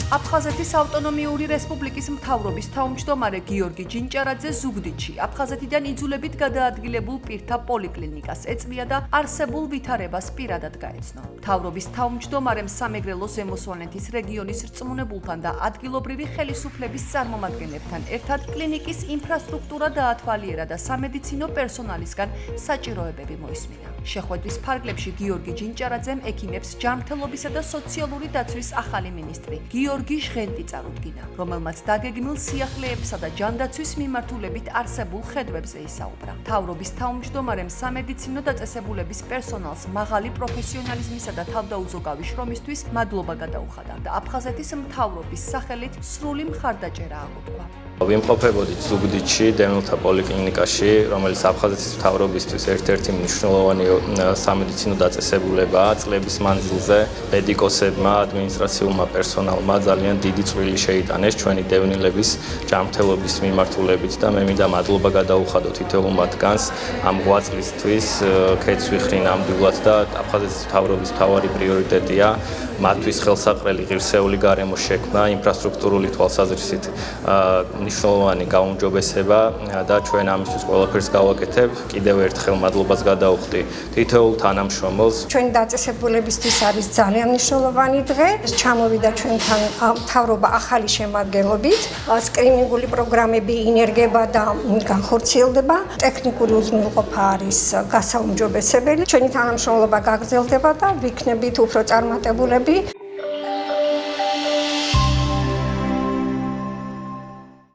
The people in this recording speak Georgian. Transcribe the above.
აფხაზეთის ავტონომიური რესპუბლიკის მთავრობის თავმჯდომარე გიორგი ჯინჭარაძე ზუგდიდში აფხაზეთიდან იძულებით გადაადგილებულ პირთა პოლიკლინიკას ეწვია და არსებულ ვითარებას პირადად გაეცნო. მთავრობის თავმჯდომარემ სამეგრელოს ზემო სვანეთის რეგიონის რწმუნებულთან და ადგილობრივი ხელისუფლების წარმომადგენლებთან ერთად კლინიკის ინფრასტრუქტურა დაათვალიერა და სამედიცინო პერსონალისგან საჭიროებები მოისმინა. შეხვედრის ფარგლებში გიორგი ჯინჭარაძემ ექიმებს ჯანმრთელობისა და სოციალური დაცვის ახალი მინისტრი გიორგი ჟღენტი წარუდგინა, რომელმაც დაგეგმილ სიახლეებსა და ჯანდაცვის მიმართულებით არსებულ ხედვებზე ისაუბრა. მთავრობის თავმჯდომარემ სამედიცინო დაწესებულების პერსონალს მაღალი პროფესიონალიზმისა და თავდაუზოგავი შრომისთვის მადლობა გადაუხადა და აფხაზეთის მთავრობის სახელით სრული მხარდაჭერა აღუთქვა. ვიმყოფებოდით ზუგდიდში დევნილთა პოლიკლინიკაში, რომელიც აფხაზეთის მთავრობისთვის ერთ-ერთი მნიშვნელოვანი სამედიცინო დაწესებულებაა. წლების მანძილზე მედიკოსებმა, ადმინისტრაციულმა პერსონალმა ძალიან დიდი წვლილი შეიტანეს ჩვენი დევნილების ჯანმრთელობის მიმართულებით და მე მინდა მადლობა გადაუხადო თითოეულ მათგანს ამ ღვაწლისთვის. ქეთს ვიხრი ნამდვილად და აფხაზეთის მთავრობის მთავარი პრიორიტეტია მათთვის ხელსაყრელი ღირსეული გარემოს შექმნა, ინფრასტრუქტურული თვალსაზრისით მნიშვნელოვანი გაუმჯობესება და ჩვენ ამისთვის ყველაფერს გავაკეთებ. კიდევ ერთხელ მადლობას გადავხდი თითოეულ თანამშრომელს. ჩვენი დაწესებულებისთვის არის ძალიან მნიშვნელოვანი დღე. ჩამოვიდა ჩვენთან მთავრობა ახალი შემადგენლობით. სკრინინგული პროგრამები ინერგება და განხორციელდება. ტექნიკური უზრუნველყოფა არის გასაუმჯობესებელი. ჩვენი თანამშრომლობა გაგრძელდება და ვიქნებით უფრო წარმატებულები.